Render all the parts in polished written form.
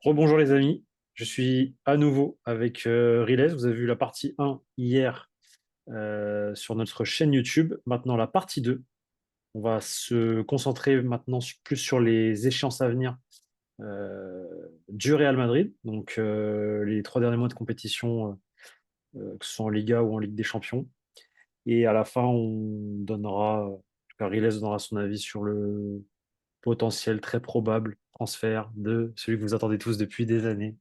Rebonjour les amis, je suis à nouveau avec Riles. Vous avez vu la partie 1 hier sur notre chaîne YouTube. Maintenant la partie 2. On va se concentrer maintenant plus sur les échéances à venir euh, du Real Madrid. Donc les 3 derniers mois de compétition, que ce soit en Liga ou en Ligue des Champions. Et à la fin, on donnera, en tout cas Riles donnera son avis sur le potentiel très probable transfert de celui que vous attendez tous depuis des années,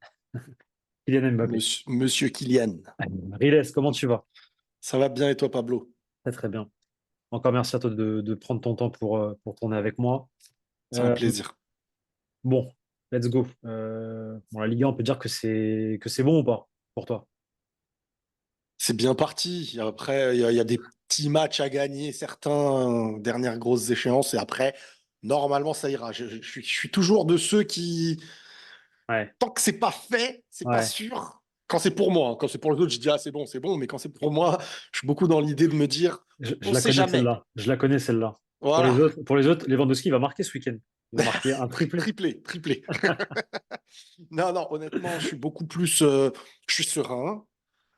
Kylian Mbappé. Monsieur Kylian. Riles, comment tu vas? Ça va bien et toi, Pablo? Très très bien. Encore merci à toi de prendre ton temps pour tourner avec moi. C'est un Euh, plaisir. bon, let's go. Bon, la Ligue 1, on peut dire que c'est bon ou pas pour toi? C'est bien parti. Après, il y a des petits matchs à gagner, certains dernières grosses échéances, et après, normalement, ça ira. Je suis toujours de ceux qui, Ouais, tant que c'est pas fait, c'est pas ouais. sûr. Quand c'est pour moi, hein. Quand c'est pour les autres, je dis ah c'est bon. Mais quand c'est pour moi, je suis beaucoup dans l'idée de me dire Je on la sait connais jamais. celle-là. Je la connais celle-là. Voilà, Pour les autres, Lewandowski va marquer ce week-end. Il va marquer un triplé. triplé, triplé. Non, non, honnêtement, je suis beaucoup plus, je suis serein.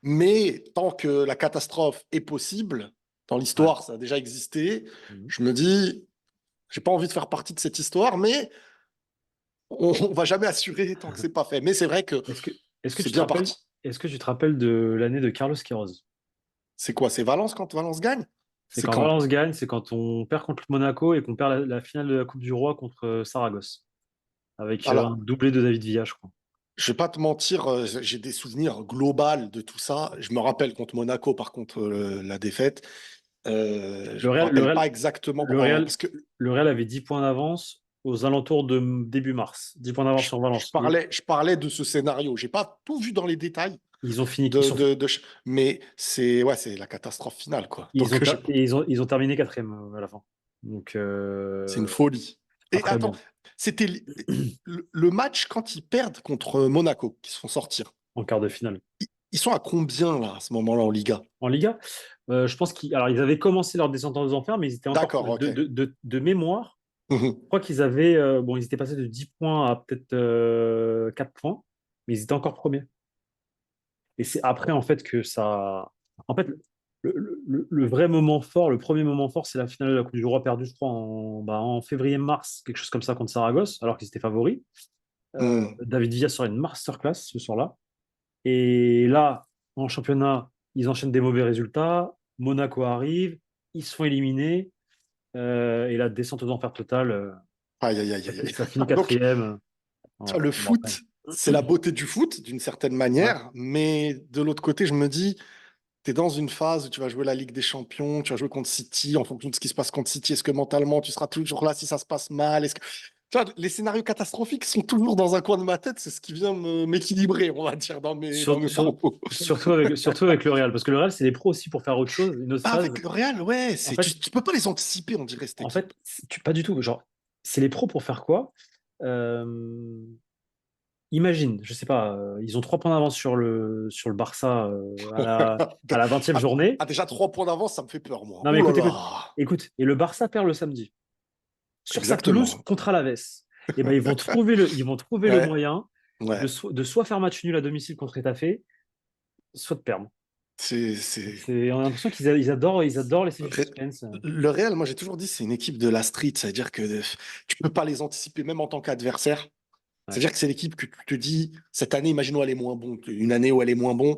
Mais tant que la catastrophe est possible, dans Ouais. l'histoire, ça a déjà existé, Mhm. je me dis, j'ai pas envie de faire partie de cette histoire, mais on va jamais assurer tant que c'est pas fait. Mais c'est vrai que Est-ce que, est-ce que c'est tu te bien rappelles, parti. est-ce que tu te rappelles de l'année de Carlos Queiroz? C'est quoi? C'est Valence quand Valence gagne? C'est C'est quand quand? Valence gagne, c'est quand on perd contre Monaco et qu'on perd la finale de la Coupe du Roi contre Saragosse, avec un Alors, doublé de David Villa, je crois. je vais pas te mentir, j'ai des souvenirs globaux de tout ça. Je me rappelle contre Monaco, par contre, la défaite. Je Le me Real, le rappelle pas Real, exactement le comment, Real, parce que le Real avait 10 points d'avance aux alentours de début mars. 10 points d'avance je, sur je Valence. parlais, je parlais de ce scénario. J'ai pas tout vu dans les détails. Ils ont fini, ils sont, Mais c'est ouais, c'est la catastrophe finale, quoi. ils Donc, ont, ter- ils ont terminé quatrième à la fin. Donc, c'est une folie. Et après, attends, bon, c'était le match quand ils perdent contre Monaco, qui se font sortir. en quart de finale. Ils sont à combien, là, à ce moment-là, en Liga? En Liga, je pense qu'ils avaient commencé leur descente aux enfers, mais ils étaient encore D'accord, ok. de mémoire. Je Mhm. crois qu'ils avaient, bon, ils étaient passés de 10 points à peut-être 4 points, mais ils étaient encore premiers. Et c'est après, en fait, que ça. En fait, le vrai moment fort, le premier moment fort, c'est la finale de la Coupe du Roi perdue, je crois, en février-mars, quelque chose comme ça contre Saragosse, alors qu'ils étaient favoris. Mhm. David Villa sort une masterclass ce soir-là. Et là, en championnat, ils enchaînent des mauvais résultats. Monaco arrive, ils se font éliminer. Et la descente aux enfers totale, Aïe, aïe, aïe, aïe, aïe. ça finit Donc, quatrième. tu vois, Voilà. le Bon, après. foot, c'est la beauté du foot, d'une certaine Ouais. manière, mais de l'autre côté, je me dis, tu es dans une phase où tu vas jouer la Ligue des Champions, tu vas jouer contre City, en fonction de ce qui se passe contre City, est-ce que mentalement tu seras toujours là si ça se passe mal? Est-ce que... Tu vois, les scénarios catastrophiques sont toujours dans un coin de ma tête, c'est ce qui vient m'équilibrer, on va dire, dans Sur- mes sur- propos. surtout avec le Real, parce que le Real, c'est des pros aussi pour faire autre chose, une autre Ah, phase. avec le Real, ouais, En c'est, fait, tu peux pas les anticiper, on dirait, cette équipe. pas du tout. Genre, c'est les pros pour faire quoi? Euh, Imagine, je sais pas, ils ont 3 points d'avance sur le Barça à la 20e Ah, journée. ah, déjà, 3 points d'avance, ça me fait peur, moi. Non, mais Ouh là écoute, écoute, là. écoute. Et le Barça perd le samedi sur sa pelouse Exactement. contre Alaves. Et ben, ils vont trouver le Ouais, moyen ouais. de soit faire match nul à domicile contre Étafé, soit de perdre. C'est... On a l'impression ils adorent laisser du Ré- suspense. Le Real, moi j'ai toujours dit, c'est une équipe de la street, c'est-à-dire que tu peux pas les anticiper même en tant qu'adversaire. Ouais. C'est-à-dire que c'est l'équipe que tu te dis, cette année, imaginons elle est moins bon, une année où elle est moins bon,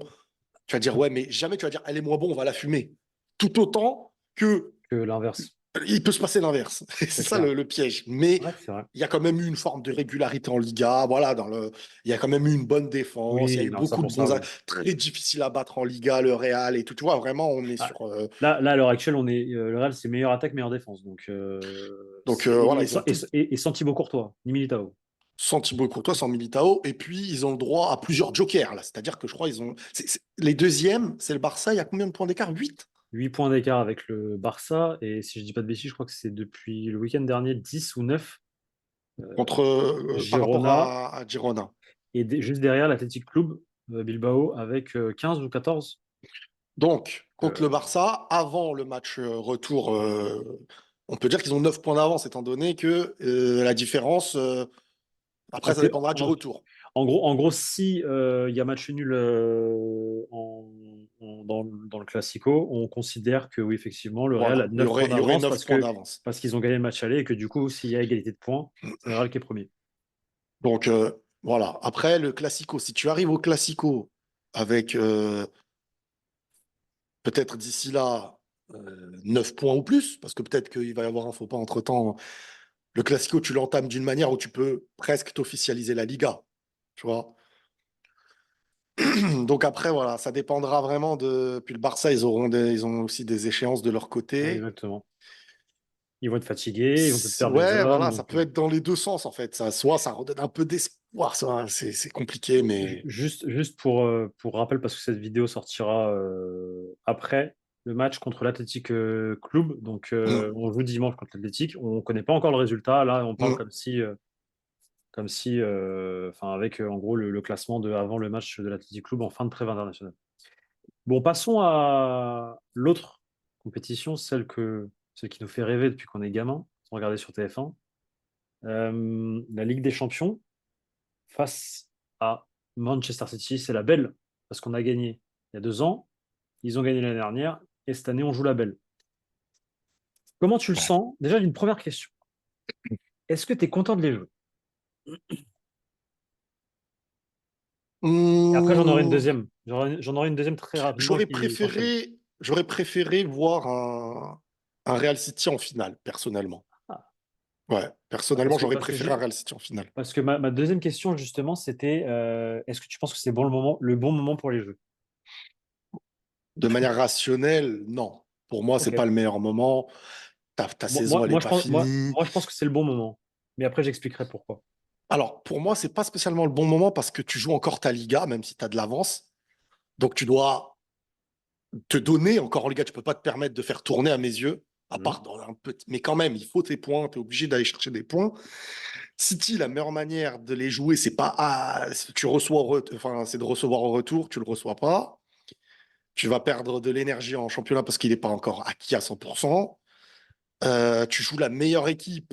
tu vas dire ouais, mais jamais tu vas dire elle est moins bon, on va la fumer. Tout autant que Que l'inverse, il peut se passer l'inverse. C'est c'est ça clair. le piège. Mais Ouais, c'est vrai. il y a quand même eu une forme de régularité en Liga. Voilà, il y a quand même eu une bonne défense. Il y a Oui, eu non, ça beaucoup de pour ça, bons, oui. très difficiles à battre en Liga, le Real et tout. Tu vois, vraiment, on est Ah, sur. là, à l'heure actuelle, le Real, c'est meilleure attaque, meilleure défense. Donc, Donc voilà, ils ont tout, et sans Thibaut Courtois, ni Militao. sans Thibaut Courtois, sans Militao, et puis ils ont le droit à plusieurs jokers là. C'est-à-dire que je crois ils ont les deuxièmes, c'est le Barça. Il y a combien de points d'écart? 8 8 points d'écart avec le Barça. Et si je dis pas de bêtises, je crois que c'est depuis le week-end dernier 10 ou 9 contre par rapport Girona. à Girona. Et juste derrière l'Athletic Club Bilbao avec 15 ou 14. Donc contre le Euh, Barça, avant le match retour, on peut dire qu'ils ont 9 points d'avance, étant donné que la différence. Après, ça entre, dépendra du entre, retour. En gros, si il y a match nul dans le Classico, on considère que oui, effectivement, le Real a Voilà, 9 points il y aurait d'avance 9 points d'avance. parce qu'ils ont gagné le match aller et que du coup, s'il y a égalité de points, c'est le Real qui est premier. Donc, voilà. Après, le Classico, si tu arrives au Classico avec peut-être d'ici là 9 points ou plus, parce que peut-être qu'il va y avoir un faux pas entre-temps. Le Classico, tu l'entames d'une manière où tu peux presque t'officialiser la Liga. Tu vois? Donc après, voilà, ça dépendra vraiment de. Puis le Barça, ils ont aussi des échéances de leur Ouais, côté. exactement. Ils vont être fatigués, ils vont peut-être perdre des Ouais, hommes. voilà, ça Donc, peut être dans les deux sens en fait. Soit ça redonne un peu d'espoir, ça, c'est compliqué, mais. juste pour rappel, parce que cette vidéo sortira après le match contre l'Athletic Club. Donc, Mm, on joue dimanche contre l'Athletic. On ne connaît pas encore le résultat. Là, on parle mm. comme si enfin, avec en gros le classement avant le match de l'Athletic Club en fin de trêve international. Bon, passons à l'autre compétition, celle qui nous fait rêver depuis qu'on est gamin, regarder sur TF1. La Ligue des Champions face à Manchester City. C'est la belle, parce qu'on a gagné il y a 2 ans, ils ont gagné l'année dernière, et cette année, on joue la belle. Comment tu le Ouais. sens? Déjà, j'ai une première question. Est-ce que tu es content de les jouer? Et après, j'en aurai une Hmm, deuxième. J'en aurai une deuxième très rapidement qui s'enchaîne. j'aurais préféré voir un Real City en finale, personnellement. Ah, Ouais, personnellement, j'aurais parce que, préféré un Real City en finale. parce que ma deuxième question, justement, c'était est-ce que tu penses que c'est bon le bon moment pour les jeux? De manière rationnelle, non. Pour moi, c'est Ok. pas le meilleur moment. Ta saison, elle est pas finie. Moi, je pense que c'est le bon moment. Mais après, j'expliquerai pourquoi. Alors, pour moi, c'est pas spécialement le bon moment parce que tu joues encore ta Liga, même si tu as de l'avance. Donc, tu dois te donner encore en Liga. Tu peux pas te permettre de faire tourner à mes yeux, à Mhm. part dans un peu. Mais quand même, il faut tes points. Tu es obligé d'aller chercher des points. City, la meilleure manière de les jouer, c'est pas tu reçois, enfin, c'est de recevoir au retour. Tu le reçois pas. Tu vas perdre de l'énergie en championnat parce qu'il n'est pas encore acquis à 100%. Tu joues la meilleure équipe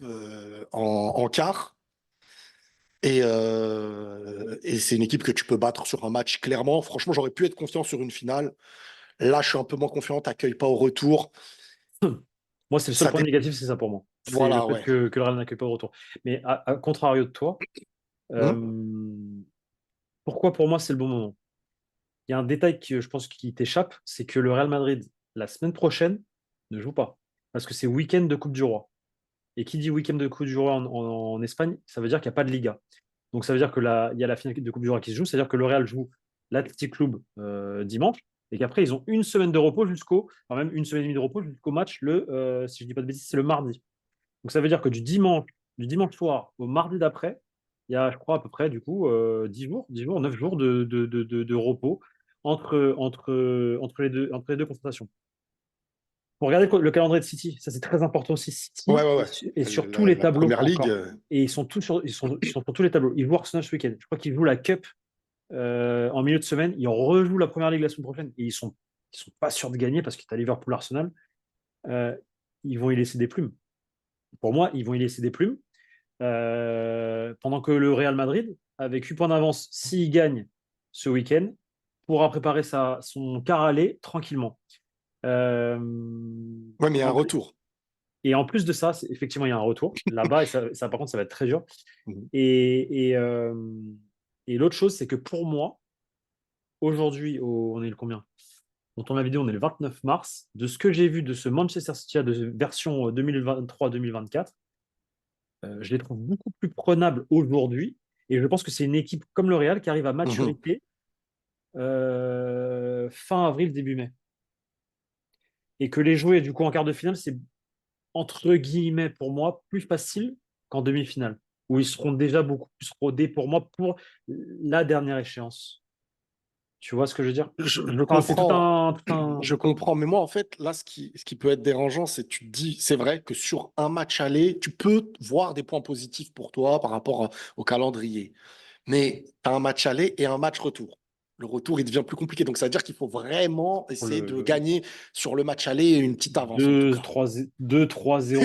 en quart. Et c'est une équipe que tu peux battre sur un match, clairement. Franchement, j'aurais pu être confiant sur une finale. Là, je suis un peu moins confiant. T'accueilles pas au retour. Moi, c'est le seul Ça point dé... négatif, c'est ça pour moi. C'est le Voilà, fait ouais. que le Real n'accueille pas de retour. Mais à contrario de toi, Hmm. euh, pourquoi pour moi c'est le bon moment? Il y a un détail que je pense qui t'échappe, c'est que le Real Madrid, la semaine prochaine, ne joue pas. Parce que c'est week-end de Coupe du Roi. Et qui dit week-end de Coupe du Roi en Espagne, ça veut dire qu'il n'y a pas de Liga. Donc ça veut dire il y a la finale de Coupe du Roi qui se joue, c'est-à-dire que le Real joue l'Athletic Club dimanche, et qu'après ils ont une semaine de repos enfin même une semaine et demie de repos jusqu'au match, si je ne dis pas de bêtises, c'est le mardi. Donc ça veut dire que du dimanche soir au mardi d'après, il y a, je crois, à peu près, du coup, 10 jours, 9 jours de repos entre les deux confrontations. Pour regarder le calendrier de City, ça c'est très important aussi. Ouais, City ouais, ouais. est sur tous les La tableaux première ligue. encore. Et ils sont sur tous les tableaux. Ils jouent Arsenal ce week-end. Je crois qu'ils jouent la Cup en milieu de semaine. Ils rejouent la première ligue la semaine prochaine. Et ils sont pas sûrs de gagner parce que tu as Liverpool-Arsenal. Euh, ils vont y laisser des plumes. Pour moi, ils vont y laisser des plumes. Pendant que le Real Madrid, avec 8 points d'avance, s'il gagne ce week-end, pourra préparer son quart aller tranquillement. Euh, Ouais, mais il y et, a un en plus, retour. et en plus de ça, effectivement, il y a un retour là-bas, et par contre, ça va être très dur. Mhm. Et, et, euh, et l'autre chose, c'est que pour moi, aujourd'hui, on est le combien? On tourne la vidéo, on est le 29 mars. De ce que j'ai vu de ce Manchester City de version 2023-2024, je les trouve beaucoup plus prenables aujourd'hui. Et je pense que c'est une équipe comme le Real qui arrive à Mhm. maturité fin avril, début mai. Et que les jouer du coup en quart de finale, c'est entre guillemets pour moi plus facile qu'en demi-finale, où ils seront déjà beaucoup plus rodés pour moi pour la dernière échéance. Tu vois ce que je veux dire? Je Enfin, c'est comprends. tout un... Je comprends, mais moi, en fait, là, ce qui peut être dérangeant, c'est tu te dis, c'est vrai que sur un match aller, tu peux voir des points positifs pour toi par rapport au calendrier. Mais tu as un match aller et un match retour. Le retour, il devient plus compliqué. Donc, ça veut dire qu'il faut vraiment essayer de le gagner sur le match aller une petite avance, en tout cas. 2-3-0,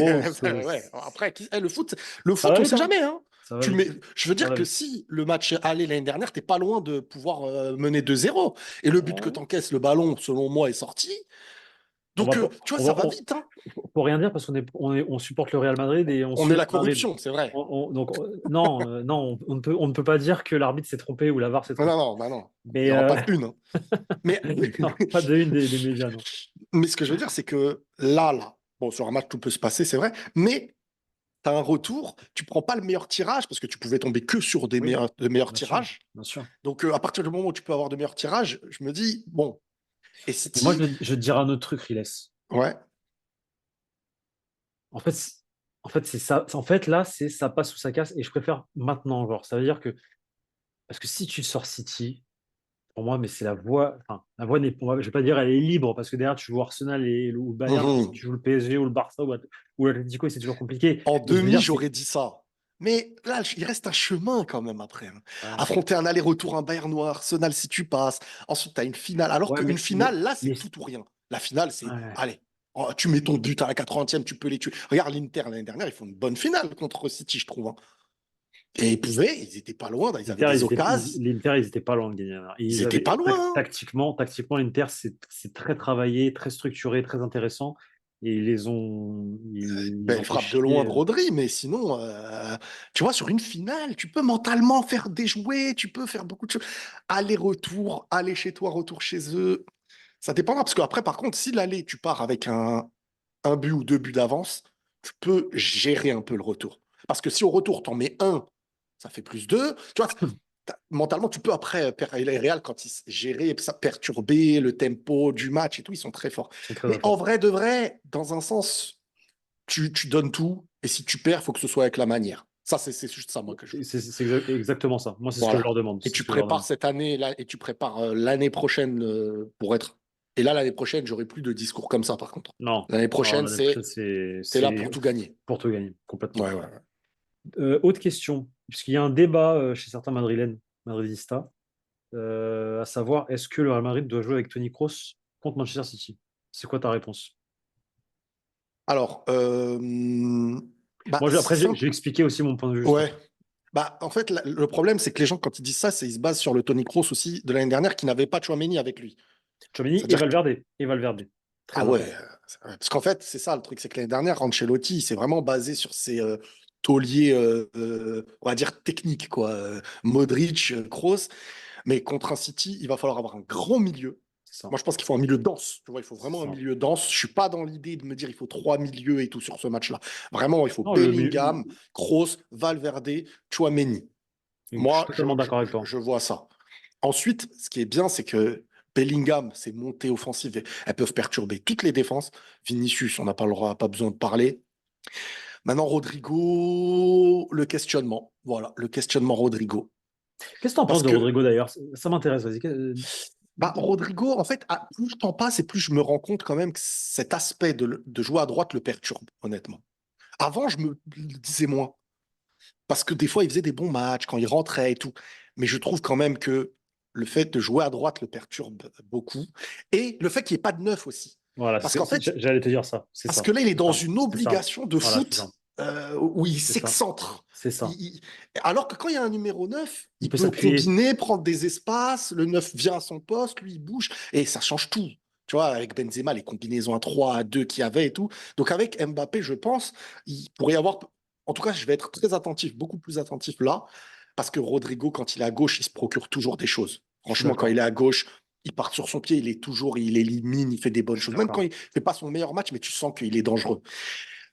Ouais. Après, le ça foot, va on vite, sait hein? jamais, hein. Ça va vite. Je veux Ça dire va que vite. si le match allait l'année dernière, t'es pas loin de pouvoir mener 2-0. Et le but que On, t'encaisses, le ballon, selon moi, est sorti. on Donc, va pas, tu vois, on ça va, va vite, hein. faut rien dire parce on supporte le Real Madrid et on On suit est le la Real Madrid. corruption, c'est vrai. Non, non, on ne peut pas dire que l'arbitre s'est trompé ou la VAR s'est Non, non, trompé. non, bah non. Il Mais n'y aura pas une, hein. Mais, non, pas de une des médias, non. mais ce que je veux dire, c'est que là, bon, sur un match, tout peut se passer, c'est vrai, mais tu as un retour, tu prends pas le meilleur tirage parce que tu pouvais tomber que sur Oui, de meilleurs bien sûr, tirages. bien sûr. Donc, à partir du moment où tu peux avoir de meilleurs tirages, je me dis, bon, et Mais moi, City, je te dirais un autre truc, Riles. ouais, En fait, en fait, c'est ça. En fait, là, c'est ça passe ou ça casse. Et je préfère maintenant, genre. Ça veut dire que. Parce que si tu sors City, pour moi, mais c'est la voie. Enfin, la voie n'est. Je vais pas dire elle est libre, parce que derrière, tu joues Arsenal ou le Bayern, mais si mhm. tu joues le PSG ou le Barça ou l'Atlético, c'est toujours compliqué. En Mais je veux demi, dire, c'est. j'aurais dit ça. Mais là, il reste un chemin quand même après, hein. Ouais, Affronter un aller-retour, un Bayern noir, Arsenal si tu passes. Ensuite, tu as une finale. Alors ouais, qu'une finale, là, c'est mais tout ou rien. La finale, c'est, ouais. allez, oh, tu mets ton but à la 80e, tu peux les tuer. Regarde l'Inter l'année dernière, ils font une bonne finale contre City, je trouve, hein. Et ils étaient pas loin, ils avaient des occasions, L'Inter, ils étaient pas loin de gagner, hein. ils Ils étaient avaient pas loin, hein. tactiquement, l'Inter, c'est très travaillé, très structuré, très intéressant. Et ils ont Belle fait frappe de loin chier. de Rodri, mais sinon, tu vois, sur une finale, tu peux mentalement faire déjouer, tu peux faire beaucoup de choses. Aller-retour, aller chez toi, retour chez eux. Ça dépendra, parce qu'après, par contre, si l'aller, tu pars avec un but ou deux buts d'avance, tu peux gérer un peu le retour. Parce que si au retour, t'en mets un, ça fait plus deux. Tu vois, mentalement, tu peux après, les Real, quand ils gérer, ça perturber le tempo du match et tout, ils sont très forts. Ils sont très Mais en forts. vrai de vrai, dans un sens, tu donnes tout, et si tu perds, il faut que ce soit avec la manière. Ça, c'est juste ça, moi, que je veux. Exactement ça. Moi, c'est ce que je Voilà. leur demande. Et C'est ce tu que je leur prépares demande. cette année, là, et tu prépares l'année prochaine pour être. Et là, l'année prochaine, j'aurai plus de discours comme ça, par contre. Non, L'année non, prochaine, l'année prochaine, t'es là pour tout gagner. pour tout gagner, complètement. Ouais, ouais, ouais. Autre question, puisqu'il y a un débat chez certains Madrilènes, Madridistas, à savoir, est-ce que le Real Madrid doit jouer avec Toni Kroos contre Manchester City? C'est quoi ta réponse? Alors, bah, c'est Après, simple. j'ai expliqué aussi mon point de vue juste Ouais. après. Bah, en fait, le problème, c'est que les gens, quand ils disent ça, ils se basent sur le Toni Kroos aussi de l'année dernière qui n'avait pas Tchouaméni avec lui. Tchouaméni et C'est-à-dire que Valverde. Et Valverde. ah Très ouais, important. parce qu'en fait, c'est ça le truc, c'est que l'année dernière, Ancelotti, il s'est vraiment basé sur ses tauliers, on va dire, techniques, quoi. Modric, Kroos. Mais contre un City, il va falloir avoir un grand milieu. C'est ça. Moi, je pense qu'il faut un milieu dense. Tu vois, il faut C'est vraiment un ça. milieu dense. Je suis pas dans l'idée de me dire il faut trois milieux et tout sur ce match-là. Vraiment, il faut Non, Bellingham, Kroos, Valverde, Tchouaméni. je suis Moi, totalement d'accord avec toi. je vois ça. Ensuite, ce qui est bien, c'est que Bellingham, ses montées offensives, elles peuvent perturber toutes les défenses. Vinicius, on n'a pas besoin de parler. Maintenant, Rodrigo, le questionnement. Voilà, le questionnement Rodrigo. Qu'est-ce que tu en penses Parce de que Rodrigo d'ailleurs? Ça m'intéresse, vas-y. bah, Rodrigo, en fait, plus je t'en passe et plus je me rends compte quand même que cet aspect de jouer à droite le perturbe, honnêtement. Avant, je me le disais moins. Parce que des fois, il faisait des bons matchs quand il rentrait et tout. Mais je trouve quand même que le fait de jouer à droite le perturbe beaucoup. Et le fait qu'il n'y ait pas de neuf aussi. Voilà, Parce qu'en fait, j'allais te dire ça. C'est parce ça. que là, il est C'est dans ça. une C'est ça. obligation de Voilà, c'est ça. foot où il C'est ça. s'excentre. C'est ça. Alors que quand il y a un numéro 9, Il il peut peut s'appuyer. combiner, prendre des espaces, le 9 vient à son poste, lui, il bouge, et ça change tout. Tu vois, avec Benzema, les combinaisons à 3 à 2 qu'il y avait et tout. Donc avec Mbappé, je pense, il pourrait y avoir. En tout cas, je vais être très attentif, beaucoup plus attentif là, parce que Rodrigo, quand il est à gauche, il se procure toujours des choses. Je suis Franchement, quand il d'accord. est à gauche, il part sur son pied, il élimine, il fait des bonnes Je suis choses. Même quand d'accord. il fait pas son meilleur match, mais tu sens qu'il est dangereux.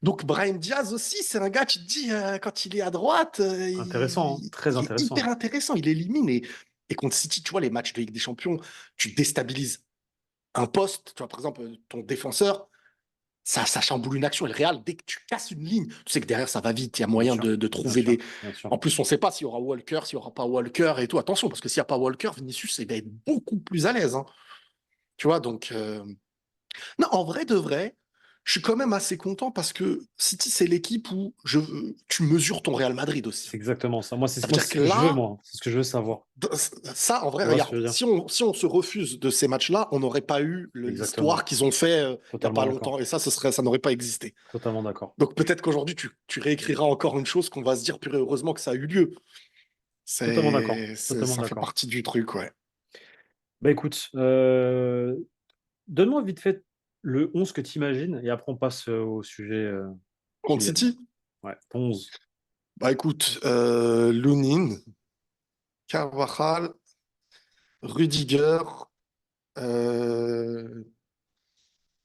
Donc Brahim Diaz aussi, c'est un gars, tu te dis, quand il est à droite, Intéressant, hein. Très il est hyper intéressant. intéressant, il élimine. Et contre City, tu vois, les matchs de Ligue des Champions, tu déstabilises un poste, tu vois, par exemple, ton défenseur, ça chamboule une action. Et le Real, dès que tu casses une ligne, tu sais que derrière, ça va vite, il y a Bien moyen sûr. de Bien trouver sûr. des... Bien sûr. En plus, on ne sait pas s'il y aura Walker, s'il n'y aura pas Walker et tout. Attention, parce que s'il n'y a pas Walker, Vinicius, il va être beaucoup plus à l'aise, hein. Tu vois, donc... Non, en vrai de vrai, je suis quand même assez content parce que City, c'est l'équipe où tu mesures ton Real Madrid C'est aussi. exactement ça. Moi, Ça veut moi, dire c'est ce que que je veux, là, moi. C'est ce que je veux savoir. ça, en vrai, Tu vois ce que regarde, je veux dire? si on se refuse de ces matchs-là, on n'aurait pas eu l'histoire Exactement. qu'ils ont fait il n'y a Totalement pas d'accord. longtemps. Et ça n'aurait pas existé. Totalement d'accord. Donc peut-être qu'aujourd'hui, tu réécriras encore une chose qu'on va se dire, purée, heureusement que ça a eu lieu. Totalement d'accord. Totalement Ça fait d'accord. partie du truc, ouais. Bah écoute, donne-moi vite fait le 11 que tu imagines et après on passe au sujet Contre Kylian. City, Ouais, ton 11. bah écoute, Lunin, Carvajal, Rudiger. euh,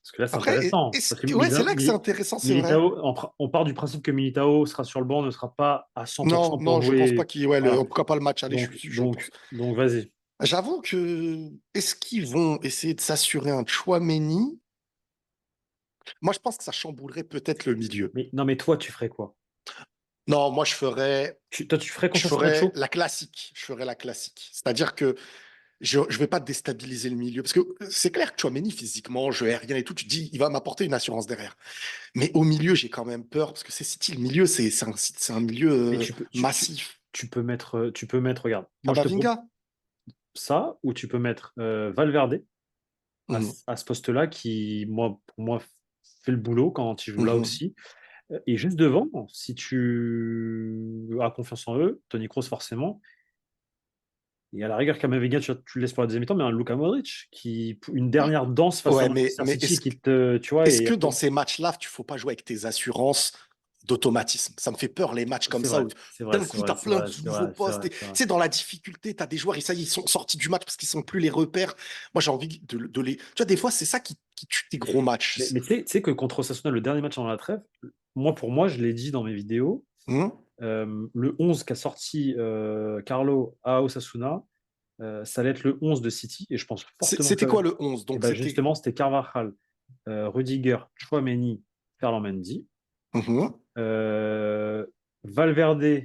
Parce que là, c'est Après, intéressant. Parce que ouais, c'est là que c'est intéressant, c'est vrai. Militao, on part du principe que Militao sera sur le banc, ne sera pas à Non, 100% pour non, je pense pas jouer. qu'il. Ouais, Voilà. en tout cas, pas le match aller, je pense. Donc vas-y. J'avoue que. Est-ce qu'ils vont essayer de s'assurer un Tchouaméni? Moi, je pense que ça chamboulerait peut-être le milieu. Mais non, mais toi, tu ferais quoi? Non, moi, je ferais. Toi, tu ferais Je confiance à ferais Nacho? la classique. Je ferais la classique. C'est-à-dire que je vais pas déstabiliser le milieu. Parce que c'est clair que Tchouaméni, physiquement, jeu aérien et tout, tu te dis, il va m'apporter une assurance derrière. Mais au milieu, j'ai quand même peur. Parce que c'est City, le milieu, c'est un milieu Mais massif. tu peux mettre, regarde, moi je te propose Kamavinga? ça, ou tu peux mettre Valverde Mhm. à ce poste-là qui, moi, pour moi, fait le boulot quand il joue là Mhm. aussi. Et juste devant, si tu as confiance en eux, Toni Kroos forcément, et à la rigueur, Kamavinga, tu le laisses pour la deuxième mi-temps, mais un Luka Modric qui, une dernière danse face à Ouais, Manchester mais City qui te, tu vois, est-ce et que après, dans ces matchs-là, tu faut pas jouer avec tes assurances d'automatisme? Ça me fait peur, les matchs comme c'est ça, vrai, où c'est vrai, d'un c'est coup, tu vrai, as c'est plein vrai, de c'est nouveaux vrai, c'est postes. vrai, Et, tu c'est vrai. sais, dans la difficulté, tu as des joueurs, et ça y est, ils sont sortis du match parce qu'ils sont plus les repères. Moi, j'ai envie de les. Tu vois, des fois, c'est ça qui tue tes gros matchs. Mais tu sais que contre Osasuna, le dernier match avant la trêve, moi, pour moi, je l'ai dit dans mes vidéos, Hum. le 11 qu'a sorti Carlo à Osasuna, ça allait être le 11 de City, et je pense fortement C'était que quoi le 11? et Donc, ben c'était. justement, c'était Carvajal, Rudiger, Chouameni, Ferland Mendy, Mhm. euh, Valverde,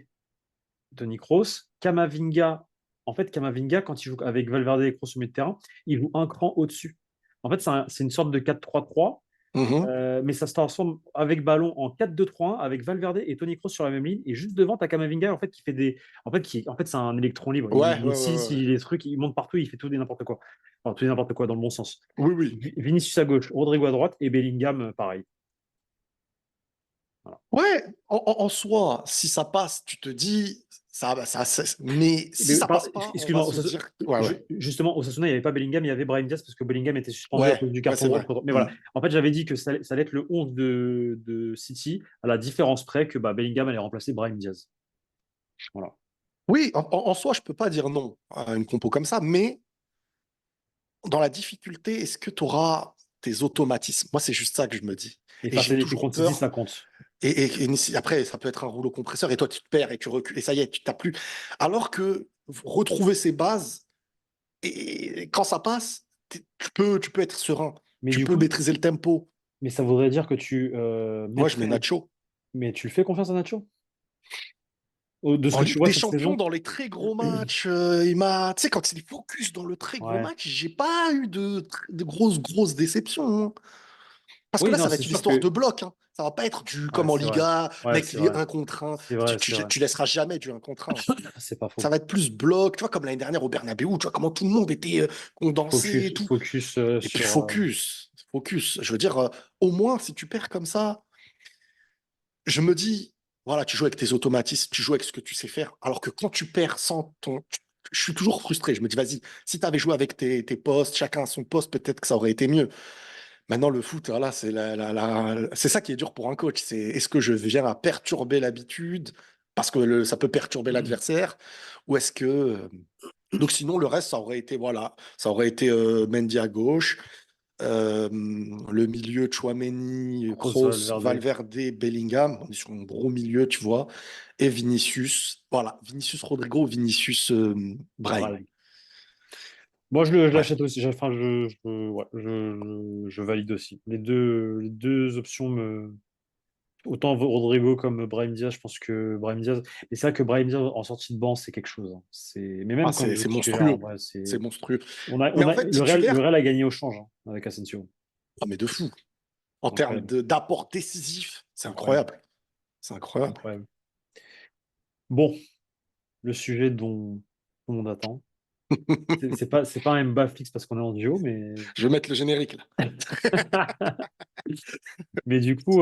Toni Kroos, Camavinga. En fait, Camavinga, quand il joue avec Valverde et Kroos au milieu de terrain, il joue un cran au-dessus. En fait, c'est une sorte de 4-3-3, Mhm. mais ça se transforme avec ballon en 4-2-3-1 avec Valverde et Toni Kroos sur la même ligne. Et juste devant, tu as Camavinga en fait, qui fait des. En fait c'est un électron libre. Ouais, Il ouais, est 6, ouais, ouais. il est trucs, il monte partout, il fait tout et n'importe quoi. Enfin, tout et n'importe quoi dans le bon sens. Oui, oui. Vinicius à gauche, Rodrigo à droite et Bellingham, pareil. Voilà. Ouais, en soi, si ça passe, tu te dis, mais si ça passe pas, on va Excuse-moi, se dire, ouais, ouais. justement, Osasuna, il n'y avait pas Bellingham, il y avait Brahim Diaz parce que Bellingham était suspendu à Ouais, cause du ouais, carton c'est rouge. vrai. Mais Hmm. voilà, en fait, j'avais dit que ça allait être le 11 de City, à la différence près que bah, Bellingham allait remplacer Brahim Diaz. Voilà. Oui, en soi, je peux pas dire non à une compo comme ça, mais dans la difficulté, est-ce que tu auras tes automatismes? Moi, c'est juste ça que je me dis. Et Et face à j'ai une équipe toujours contre City, peur. ça compte. Après, ça peut être un rouleau compresseur et toi, tu te perds et tu recules et ça y est, tu t'as plus. Alors que retrouver ses bases et quand ça passe, tu peux être serein. Mais Tu du peux coup, maîtriser le tempo. mais ça voudrait dire que tu Moi, je mets mettrais. Nacho. Mais tu fais confiance à Nacho? De ce En que tu Ligue vois des cette Champions, saison? dans les très gros matchs, tu sais, quand il est focus dans le très gros Ouais. match, j'ai pas eu de grosses déceptions, hein. Parce que Oui, là, non, ça va c'est être une sûr histoire de que. bloc, hein. Ça va pas être du Ouais, comme en c'est vrai. Liga, Ouais, mec, c'est il est vrai. un contre un. C'est vrai, c'est vrai. Tu laisseras jamais du un contre un. C'est pas Ça faux. va être plus bloc, tu vois, comme l'année dernière au Bernabéu, tu vois, comment tout le monde était condensé et tout. Focus Et puis sur. focus. Je veux dire, au moins, si tu perds comme ça, je me dis, voilà, tu joues avec tes automatismes, tu joues avec ce que tu sais faire. Alors que quand tu perds sans ton. Je suis toujours frustré. Je me dis, vas-y, si tu avais joué avec tes postes, chacun à son poste, peut-être que ça aurait été mieux. Maintenant, le foot, voilà, c'est ça qui est dur pour un coach. C'est est-ce que je viens à perturber l'habitude parce que ça peut perturber l'adversaire ou est-ce que. Donc, sinon, le reste, ça aurait été, voilà, ça aurait été Mendy à gauche, le milieu Chouameni, Kroos, Kroos, Valverde. Valverde, Bellingham. On est sur un gros milieu, tu vois. Et Vinicius, voilà, Vinicius Rodrigo, Vinicius Brahim. Brahim. Moi, je Ouais. l'achète aussi. Enfin, ouais, je valide aussi. Les deux options me. Autant Rodrigo comme Brahim Diaz, je pense que Brahim Diaz. Et c'est vrai que Brahim Diaz en sortie de banc, c'est quelque chose, hein. Mais Ah, même quand il joue c'est titulaire, en monstrueux. vrai, C'est c'est. monstrueux. On Mais en a, fait, titulaire, le Real a gagné au change hein, avec Asensio. ah, mais de fou. en termes Incroyable. d'apport décisif. C'est Incroyable. incroyable. C'est incroyable. Incroyable. Bon, le sujet dont tout le monde attend. C'est pas un Mbappé fixe parce qu'on est en duo, mais, Je vais mettre le générique là. mais du coup,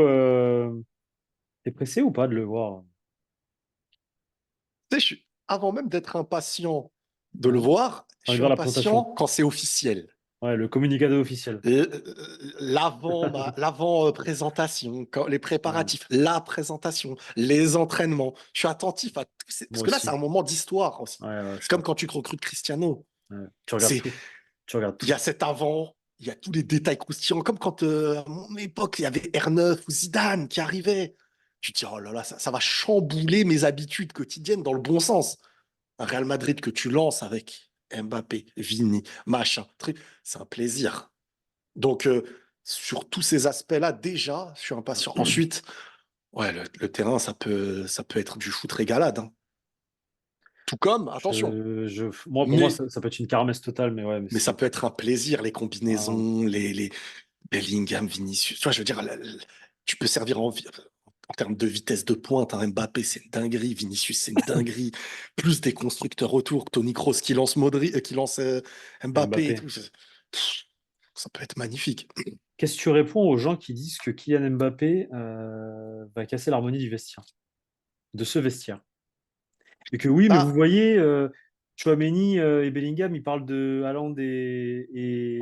t'es pressé ou pas de le voir? Tu sais, avant même d'être impatient de le Hein. voir, je T'as envie suis de voir la présentation? impatient quand c'est officiel. Ouais, le communiqué officiel. L'avant présentation, les Ouais, préparatifs, la présentation, les entraînements. Je suis attentif à tout. Parce moi que là, c'est aussi. un moment d'histoire aussi. Ouais, ouais, C'est je comme capte. quand tu recrutes Cristiano. Ouais. Tu regardes C'est, tout. Tu regardes il y tout. a cet avant, il y a tous les détails croustillants. Comme quand, à mon époque, il y avait R9 ou Zidane qui arrivait. Tu te dis, oh là là, ça va chambouler mes habitudes quotidiennes dans le bon sens. Un Real Madrid que tu lances avec Mbappé, Vini, machin, truc, c'est un plaisir. Donc, sur tous ces aspects-là, déjà, je suis impatient. Ensuite, ouais, le terrain, ça peut être du foot régalade, hein. Tout comme, attention, Moi, pour moi, mais, ça peut être une kermesse totale, mais ouais, mais mais ça c'est. peut être un plaisir, les Ah, combinaisons, les Bellingham, Vinicius. Tu vois, je veux dire, tu peux servir en termes de vitesse de pointe. Un Mbappé, c'est une dinguerie. Vinicius, c'est une dinguerie. Plus des constructeurs autour. Tony Kroos qui lance qui lance Mbappé et Mbappé. tout. Ça peut être magnifique. Qu'est-ce que tu réponds aux gens qui disent que Kylian Mbappé va casser l'harmonie du vestiaire, de ce vestiaire? Et que oui, mais vous Ah, voyez, Tchouaméni et Bellingham, ils parlent de Haaland ouais,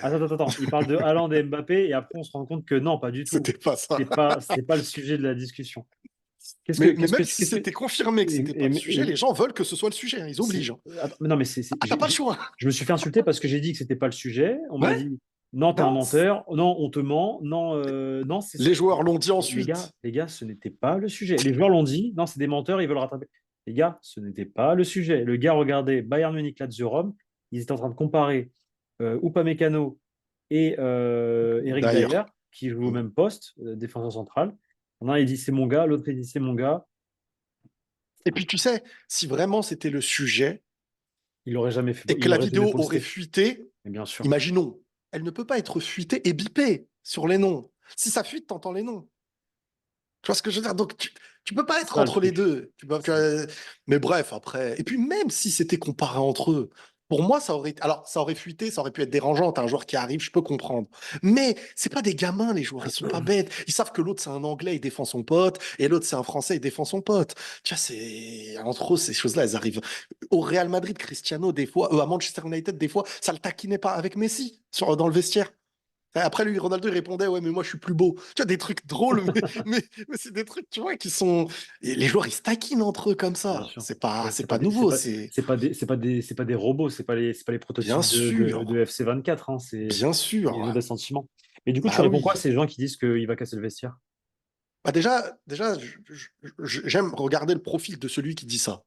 Attends, attends, attends. Ils parlent de Haaland et Mbappé, et après on se rend compte que non, pas du tout. c'était pas ça. C'est pas le sujet de la discussion. Qu'est-ce que, Mais qu'est-ce que, même si qu'est-ce que, c'était confirmé que c'était pas le sujet, les gens veulent que ce soit le sujet, hein. Ils obligent, hein. Attends, mais non, mais Ah, t'as pas le choix. je me suis fait insulter parce que j'ai dit que c'était pas le sujet. On m'a Ouais, dit non, t'es un non. menteur, non, on te ment, non, non, Les joueurs l'ont dit les gars, ensuite. ce n'était pas le sujet. Les joueurs l'ont dit, non, c'est des menteurs, ils veulent rattraper. Les gars, ce n'était pas le sujet. Le gars regardait Bayern Munich, Lazio Rome, ils étaient en train de comparer Upamecano et Eric D'ailleurs. Dyer, qui jouent au même poste, défenseur central. L'un il dit c'est mon gars, l'autre il dit c'est mon gars. Et puis tu sais, si vraiment c'était le sujet Il aurait jamais fait, et que il la aurait jamais vidéo aurait posté. fuité, Mais bien sûr. imaginons, elle ne peut pas être fuitée et bipée sur les noms. Si ça fuite, t'entends les noms. Tu vois ce que je veux dire? Donc tu peux pas C'est être ça le entre les truc. deux. Mais bref, après. Et puis même si c'était comparé entre eux, pour moi, alors, ça aurait fuité, ça aurait pu être dérangeant. T'as un joueur qui arrive, je peux comprendre. Mais c'est pas des gamins, les joueurs. Ils sont pas bêtes. Ils savent que l'autre, c'est un Anglais, il défend son pote. Et l'autre, c'est un Français, il défend son pote. Tu vois, entre eux, ces choses-là, elles arrivent. Au Real Madrid, Cristiano, des fois, à Manchester United, des fois, ça le taquinait pas avec Messi dans le vestiaire. Après, lui, Ronaldo, il répondait, ouais, mais moi, je suis plus beau. Tu vois, des trucs drôles, mais c'est des trucs, tu vois, qui sont. Et les joueurs, ils se taquinent entre eux comme Bien ça. sûr. C'est pas, Ouais, c'est pas nouveau. c'est pas des robots, c'est pas les Bien prototypes de sûr, FC24, hein, bien ils ont sûr. des sentiments. Mais du coup, tu Bah réponds quoi à oui. ces gens qui disent qu'il va casser le vestiaire? Bah déjà, j'aime regarder le profil de celui qui dit ça.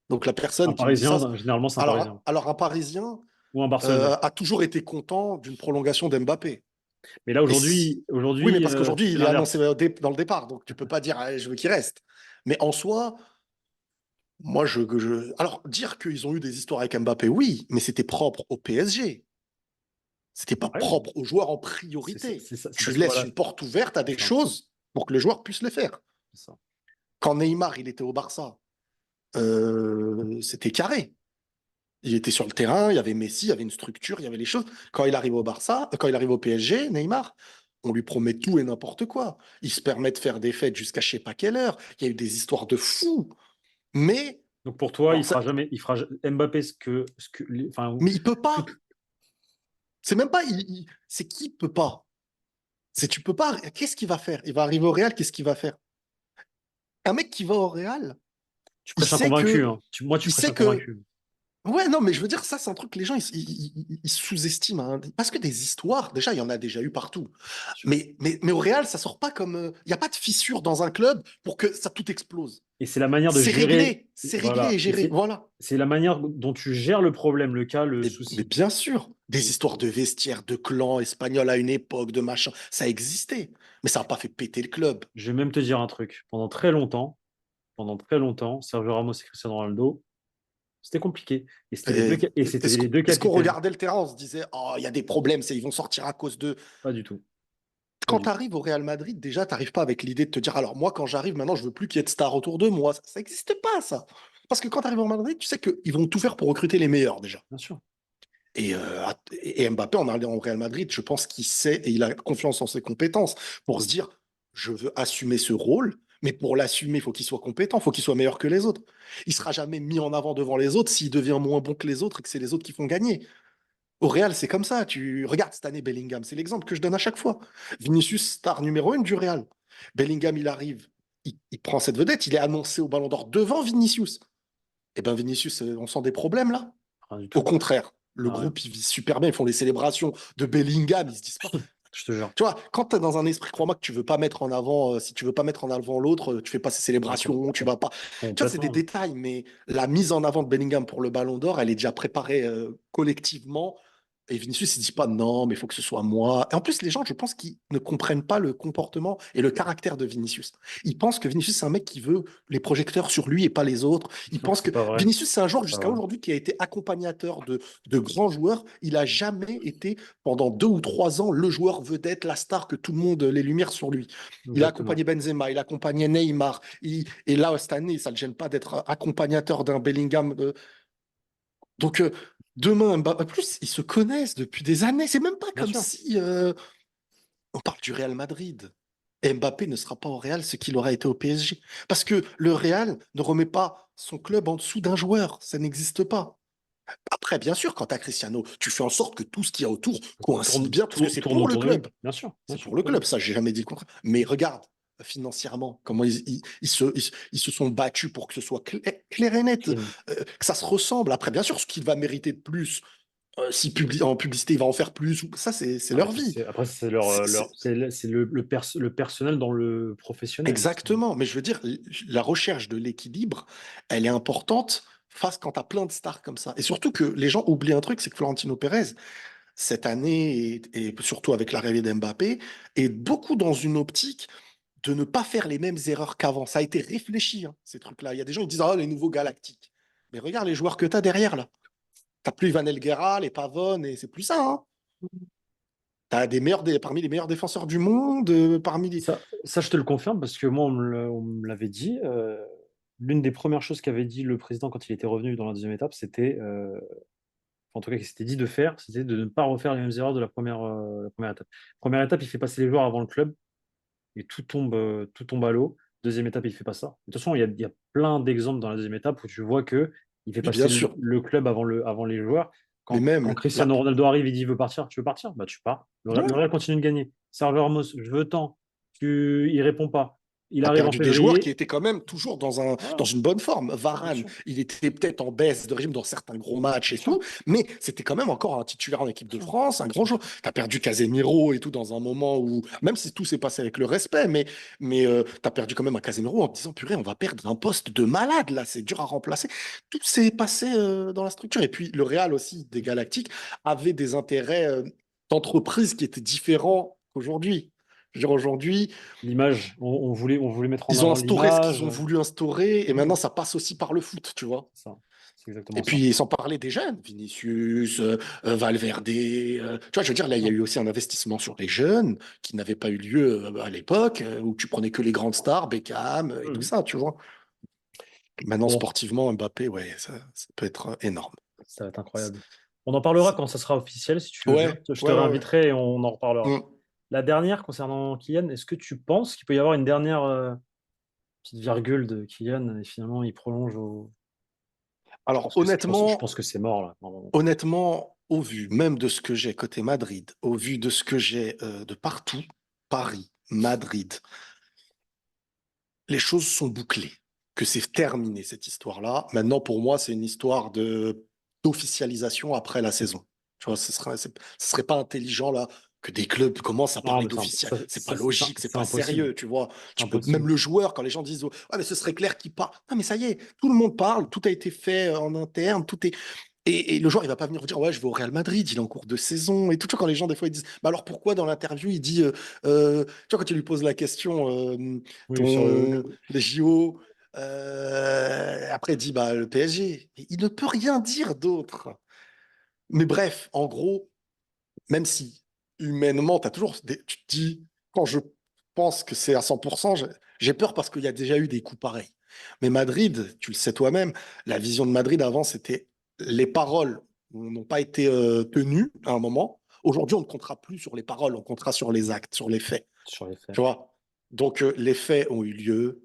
Donc, la Un personne qui me dit ça, Parisien, généralement, c'est un Parisien. alors un Parisien Ou un Barcelonais. a toujours été content d'une prolongation d'Mbappé. Mais là, Et si... aujourd'hui, Oui, mais aujourd'hui, parce qu'aujourd'hui, c'est il est annoncé l'inverse. dans le départ. Donc, tu peux pas dire, ah, je veux qu'il reste. Mais en soi, moi, alors, dire qu'ils ont eu des histoires avec Mbappé, oui, mais c'était propre au PSG. C'était pas Ouais, propre aux joueurs en c'est ça, priorité. c'est ça, c'est Tu parce que laisses voilà, une porte ouverte à c'est des ça, choses pour que le joueur puisse les faire. c'est ça. Quand Neymar, il était au Barça, c'était carré. Il était sur le terrain, il y avait Messi, il y avait une structure, il y avait les choses. Quand il arrive au Barça, quand il arrive au PSG, Neymar, on lui promet tout et n'importe quoi. Il se permet de faire des fêtes jusqu'à je sais pas quelle heure. Il y a eu des histoires de fous. Mais, Donc pour toi, alors ça, Mbappé enfin, mais il peut tout, pas. C'est même pas, c'est qui peut pas. C'est tu peux pas. Qu'est-ce qu'il va faire? Il va arriver au Real, qu'est-ce qu'il va faire? Un mec qui va au Real, tu il prêches un sait convaincu, que, hein. Moi, tu il prêches sait un que, convaincu. ouais, non, mais je veux dire, ça, c'est un truc que les gens, ils sous-estiment, hein. Parce que des histoires, déjà, il y en a déjà eu partout. Mais au Real, ça sort pas comme, il n'y a pas de fissure dans un club pour que ça tout explose. Et c'est la manière de gérer, C'est réglé voilà. et Et géré, c'est, voilà. c'est la manière dont tu gères le problème, le cas, le Mais souci. bien sûr, des Et histoires de vestiaires, de clans espagnols à une époque, de machin, ça existait. Mais ça n'a pas fait péter le club. je vais même te dire un truc. Pendant très longtemps, Sergio Ramos et Cristiano Ronaldo, c'était compliqué. Et c'était les deux Est-ce qu'on capitaines. regardait le terrain, on se disait, oh, il y a des problèmes, ils vont sortir à cause d'eux. Pas du tout. quand tu arrives au Real Madrid, déjà, tu n'arrives pas avec l'idée de te dire, alors moi, quand j'arrive, maintenant, je veux plus qu'il y ait de stars autour de moi. Ça n'existe pas, ça. Parce que quand tu arrives au Madrid, tu sais qu'ils vont tout faire pour recruter les meilleurs, déjà. Bien sûr. Et Mbappé, en allant au Real Madrid, je pense qu'il sait et il a confiance en ses compétences pour se dire, je veux assumer ce rôle, mais pour l'assumer, il faut qu'il soit compétent, il faut qu'il soit meilleur que les autres. Il sera jamais mis en avant devant les autres s'il devient moins bon que les autres et que c'est les autres qui font gagner. Au Real, c'est comme ça. Tu regardes cette année Bellingham, c'est l'exemple que je donne à chaque fois. Vinicius, star numéro 1 du Real. Bellingham, il arrive, il prend cette vedette, il est annoncé au Ballon d'Or devant Vinicius. Eh ben Vinicius, on sent des problèmes là. Rien du Au tout. contraire, le Ah ouais, groupe, il vit super bien, ils font les célébrations de Bellingham, ils se disent pas. je te jure. Tu vois, quand tu es dans un esprit, crois-moi que tu veux pas mettre en avant, si tu veux pas mettre en avant l'autre, tu fais pas ces Ah, célébrations, tu vas pas. Tu vois, c'est des complètement. détails, mais la mise en avant de Bellingham pour le Ballon d'Or, elle est déjà préparée collectivement. Et Vinicius, il dit pas non, mais il faut que ce soit moi. Et en plus, les gens, je pense qu'ils ne comprennent pas le comportement et le caractère de Vinicius. Ils pensent que Vinicius, c'est un mec qui veut les projecteurs sur lui et pas les autres. Ils pensent que C'est pas vrai. Vinicius, c'est un joueur C'est pas jusqu'à vrai. aujourd'hui qui a été accompagnateur de grands joueurs. Il a jamais été, pendant 2 ou 3 ans, le joueur vedette, la star que tout le monde, les lumières sur lui. Il a Exactement. accompagné Benzema, il a accompagné Neymar. Et là, cette année, ça ne le gêne pas d'être accompagnateur d'un Bellingham. Donc, demain, Mbappé, en plus, ils se connaissent depuis des années. C'est même pas Bien comme sûr. si on parle du Real Madrid. Et Mbappé ne sera pas au Real ce qu'il aurait été au PSG. Parce que le Real ne remet pas son club en dessous d'un joueur. Ça n'existe pas. Après, bien sûr, quand tu as Cristiano, tu fais en sorte que tout ce qu'il y a autour coïncide bien parce que c'est Tourne pour le autour de lui. club. Bien sûr. Bien C'est sûr. pour le club, ça, j'ai jamais dit le contraire. Mais regarde, financièrement, comment ils se sont battus pour que ce soit clair et net, Clean. que ça se ressemble. Après, bien sûr, ce qu'il va mériter de plus, si en publicité, il va en faire plus, ça, c'est leur vie. Après, c'est leur, c'est le personnel dans le professionnel. Exactement. Mais je veux dire, la recherche de l'équilibre, elle est importante face quand tu as plein de stars comme ça. Et surtout que les gens oublient un truc, c'est que Florentino Pérez, cette année, et surtout avec l'arrivée d'Mbappé, est beaucoup dans une optique de ne pas faire les mêmes erreurs qu'avant. Ça a été réfléchi, hein, ces trucs-là. Il y a des gens qui disent, ah, les nouveaux galactiques. Mais regarde les joueurs que tu as derrière, là. T'as plus Ivan Elguera, les Pavone, et c'est plus ça, hein. T'as parmi les meilleurs défenseurs du monde, parmi les. Ça, je te le confirme parce que moi, on me l'avait dit. L'une des premières choses qu'avait dit le président quand il était revenu dans la deuxième étape, c'était, en tout cas, qu'il s'était dit de faire, c'était de ne pas refaire les mêmes erreurs de la première étape. Première étape, il fait passer les joueurs avant le club et tout tombe à l'eau. Deuxième étape, il fait pas ça. De toute façon, il y a plein d'exemples dans la deuxième étape où tu vois que il fait Mais passer bien sûr. le club avant les joueurs. Mais Quand même, là, Cristiano Ronaldo arrive, il dit, il veut partir, tu veux partir? Bah, tu pars. Le ouais, Real continue de gagner. Sergio Ramos, je veux tant. Il répond pas. Il t'as arrive en perdu des joueurs qui février. étaient quand même toujours dans Voilà, une bonne forme. bien Varane, sûr. il était peut-être en baisse de régime dans certains gros matchs Bien et sûr. tout, mais c'était quand même encore un titulaire en équipe Bien de sûr. France, un Bien grand sûr. joueur. T'as perdu Casemiro et tout dans un moment où, même si tout s'est passé avec le respect, mais t'as perdu quand même un Casemiro en te disant, purée, on va perdre un poste de malade là, c'est dur à remplacer. Tout s'est passé dans la structure. Et puis le Real aussi, des Galactiques, avait des intérêts d'entreprise qui étaient différents qu'aujourd'hui. Je veux dire, aujourd'hui, L'image, on voulait mettre en ils ont avant instauré ce qu'ils l'image. ont voulu instaurer et Oui, maintenant ça passe aussi par le foot, tu vois. c'est ça. C'est Et exactement ça. puis sans parler des jeunes, Vinicius, Valverde, tu vois, je veux dire, là, il y a Non. eu aussi un investissement sur les jeunes qui n'avait pas eu lieu à l'époque, où tu prenais que les grandes stars, Beckham et tout Mhm. ça, tu vois. Maintenant, Bon, sportivement, Mbappé, ouais, ça peut être énorme. ça va être incroyable. On en parlera quand ça sera officiel, si tu veux bien. Ouais, Je te ouais, ouais, ouais. réinviterai et on en reparlera. Mm. La dernière concernant Kylian, est-ce que tu penses qu'il peut y avoir une dernière petite virgule de Kylian et finalement il prolonge au. Alors Je honnêtement, pense que c'est mort là. Normalement. honnêtement, au vu même de ce que j'ai côté Madrid, au vu de ce que j'ai de partout, Paris, Madrid, les choses sont bouclées, que c'est terminé cette histoire-là. Maintenant, pour moi, c'est une histoire de d'officialisation après la saison. Tu vois, ce serait pas intelligent là que des clubs commencent à Non, parler mais d'officiel. C'est pas logique, c'est c'est pas impossible. sérieux, tu vois. C'est Tu peux même impossible. le joueur quand les gens disent ah mais ce serait clair qu'il part. Non mais ça y est, tout le monde parle, tout a été fait en interne, tout est et le joueur, il va pas venir vous dire, ouais, je vais au Real Madrid, il est en cours de saison. Et tout, tu vois, quand les gens, des fois, ils disent, bah alors pourquoi dans l'interview, il dit, tu vois, quand tu lui poses la question, Oui, sur les JO, après, il dit, bah le PSG. Et il ne peut rien dire d'autre. Mais bref, en gros, même si humainement, tu te dis, quand je pense que c'est à 100%, j'ai peur parce qu'il y a déjà eu des coups pareils. Mais Madrid, tu le sais toi-même, la vision de Madrid avant, c'était les paroles n'ont pas été tenues à un moment. Aujourd'hui, on ne comptera plus sur les paroles, on comptera sur les actes, sur les faits. sur les faits. Tu vois? Donc, les faits ont eu lieu.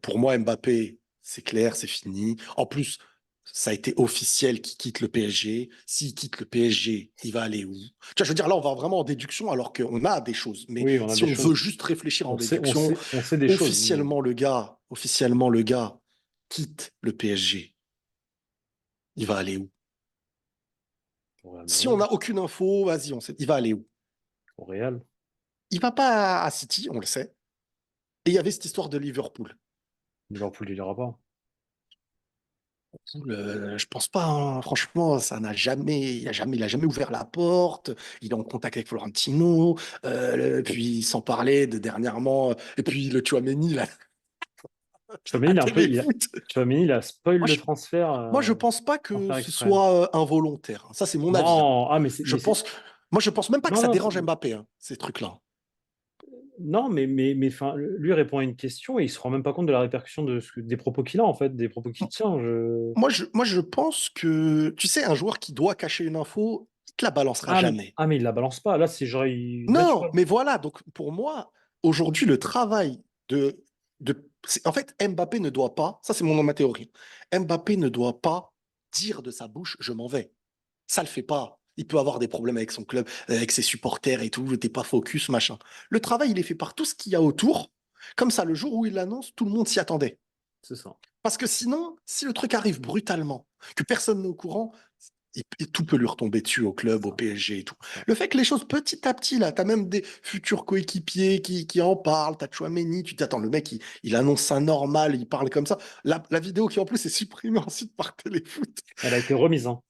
Pour moi, Mbappé, c'est clair, c'est fini. En plus, ça a été officiel qu'il quitte le PSG. S'il quitte le PSG, il va aller où? Tu vois, je veux dire, là, on va vraiment en déduction alors qu'on a des choses. Mais Oui, on a si des on veut choses. juste réfléchir en On sait, on déduction, sait, on sait des choses, mais officiellement, le gars quitte le PSG. Il va aller où? au Real Si on Madrid, n'a aucune info, vas-y, on sait. Il va aller où? au Real. Il va pas à City, on le sait. Et il y avait cette histoire de Liverpool. Liverpool, il ira pas. Je pense pas, hein. Franchement, il a jamais ouvert la porte. Il est en contact avec Florentino. Puis sans parler de dernièrement, et puis le Tchouaméni là, Tchouaméni, à il a un peu, Téléfoot. Tchouaméni, il a spoil Moi, le je, transfert moi, je pense pas sans que faire ce exprès. soit involontaire. Ça, c'est mon avis, hein. Non, ah, Je pense, moi, je pense même pas que non, ça non, dérange Mbappé, hein, ces trucs-là. non, mais enfin, lui répond à une question et il se rend même pas compte de la répercussion des propos qu'il a, en fait, des propos qu'il tient. Moi, je pense que, tu sais, un joueur qui doit cacher une info, il te la balancera jamais. Mais il la balance pas. Là, c'est genre Non, naturel. mais voilà, donc pour moi, aujourd'hui, le travail en fait, Mbappé ne doit pas, ça c'est ma théorie, Mbappé ne doit pas dire de sa bouche, je m'en vais. Ça le fait pas. Il peut avoir des problèmes avec son club, avec ses supporters et tout, t'es pas focus, machin. Le travail, il est fait par tout ce qu'il y a autour. Comme ça, le jour où il l'annonce, tout le monde s'y attendait. C'est ça. Parce que sinon, si le truc arrive brutalement, que personne n'est au courant, tout peut lui retomber dessus au C'est club, au ça. PSG et tout. C'est ça. Le fait que les choses petit à petit, là, t'as même des futurs coéquipiers qui en parlent, t'as Chouameni, tu t'attends, le mec, il annonce ça normal, il parle comme ça. La vidéo qui en plus est supprimée ensuite par Téléfoot. Elle a été remise, hein.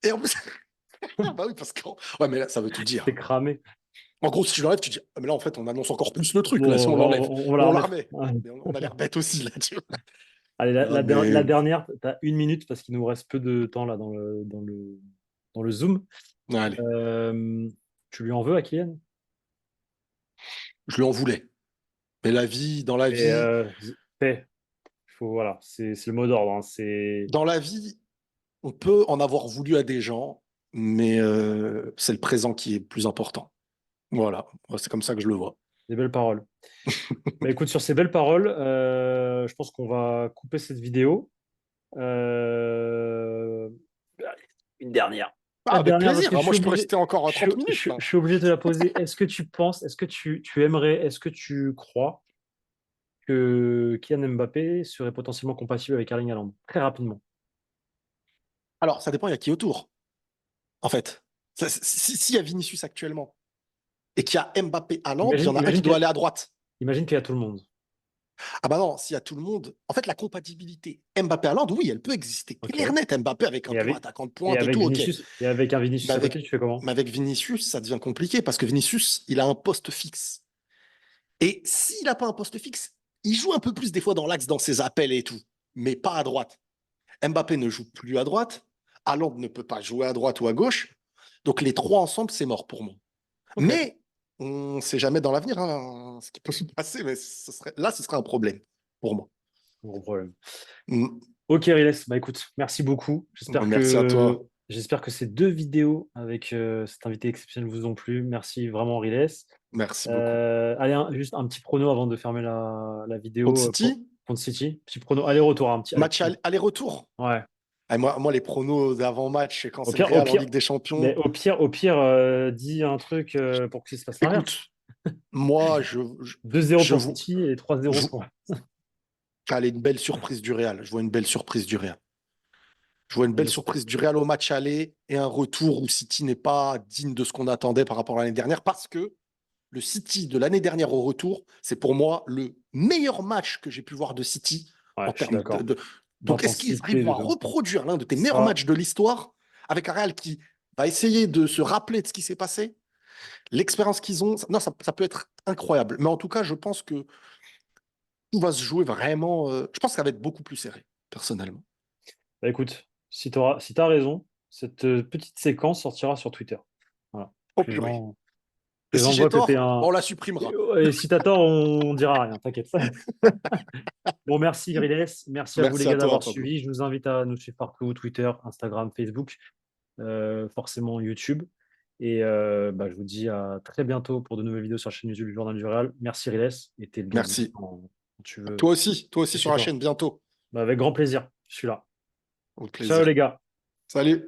Et en plus, ah bah oui, parce que, ouais, mais là, ça veut tout C'est dire. cramé. En gros, si tu l'enlèves, tu dis, ah, mais là, en fait, on annonce encore plus le truc, Bon, là, si on l'enlève. on va la On la remettre. remet. Ouais. Mais on a l'air bête aussi, là, tu vois. Allez, Non, la mais dernière, tu as 1 minute parce qu'il nous reste peu de temps là dans le Zoom. allez, Euh, Tu lui en veux à Kylian? je lui en voulais. Mais dans la Et vie, paix. Voilà, c'est le mot d'ordre, hein. dans la vie, on peut en avoir voulu à des gens, mais c'est le présent qui est plus important. Voilà, moi, c'est comme ça que je le vois. Des belles paroles. Bah, écoute, sur ces belles paroles, je pense qu'on va couper cette vidéo. Euh, Une dernière. Ah, La avec dernière, parce plaisir. que Ah, moi, je peux rester encore à 30 minutes, là. je suis obligé de te la poser. Est-ce que tu penses, est-ce que tu aimerais, est-ce que tu crois que Kylian Mbappé serait potentiellement compatible avec Erling Haaland? Très rapidement. Alors, ça dépend, il y a qui autour, en fait. S'il y a Vinicius actuellement et qu'il y a Mbappé à Londres, il y en a un qui doit aller à droite. Imagine qu'il y a tout le monde. Ah bah non, s'il y a tout le monde. En fait, la compatibilité Mbappé à Londres, oui, elle peut exister. Ok. Clair net, Mbappé avec un Et pur avec, attaquant de et pointe et avec tout, ok. Vinicius, et avec un Mais Vinicius à côté, avec, tu fais comment? mais avec Vinicius, ça devient compliqué parce que Vinicius, il a un poste fixe. Et s'il n'a pas un poste fixe, il joue un peu plus des fois dans l'axe, dans ses appels et tout, mais pas à droite. Mbappé ne joue plus à droite. Haaland ne peut pas jouer à droite ou à gauche. Donc les trois ensemble, c'est mort pour moi. Ok. Mais on ne sait jamais dans l'avenir, hein, ce qui peut se passer, mais là, ce serait un problème pour moi. Gros problème. Mm. Ok, Riles, bah écoute, merci beaucoup. Merci à toi. J'espère que ces 2 vidéos avec cet invité exceptionnel vous ont plu. Merci vraiment, Riles. Merci beaucoup. Allez, juste un petit prono avant de fermer la Contre vidéo City, contre City. Petit prono, aller-retour, un petit. Allez, match aller-retour. ouais. Ah, moi, les pronos d'avant-match, quand Au c'est le pire, au Real en pire, Ligue des mais Champions, au pire, dis un truc pour qu'il se passe l'inverse. écoute, moi, 2-0 je, pour vous- City et 3-0 je, pour. allez, une belle surprise du Real. Je vois une belle surprise du Real. Je vois une On belle l'espère. surprise du Real au match aller et un retour où City n'est pas digne de ce qu'on attendait par rapport à l'année dernière parce que le City de l'année dernière au retour, c'est pour moi le meilleur match que j'ai pu voir de City Ouais, en je suis termes d'accord. Donc, est-ce qu'ils D'intensité, arriveront à reproduire l'un de tes meilleurs ça, matchs de l'histoire avec un Real qui va essayer de se rappeler de ce qui s'est passé? L'expérience qu'ils ont, non, ça peut être incroyable. Mais en tout cas, je pense que tout va se jouer vraiment. Je pense que ça va être beaucoup plus serré, personnellement. bah, écoute, si t'as raison, cette petite séquence sortira sur Twitter. Voilà. Oh Les purée. gens, Et Je si j'ai t'envoie Pépé tort, un. bon, on la supprimera. Et si t'as tort, on dira rien, t'inquiète. Bon, merci Riles. Merci à vous les Merci à gars toi, d'avoir Pablo. suivi. Je vous invite à nous suivre partout, Twitter, Instagram, Facebook, forcément YouTube. Et bah, je vous dis à très bientôt pour de nouvelles vidéos sur la chaîne YouTube du Journal du Réal. Merci Riles, et t'es le bienvenu Merci. quand tu veux. Toi aussi C'est sur chez la toi. chaîne bientôt. Bah, avec grand plaisir, je suis là. Au Ciao plaisir. les gars. Salut.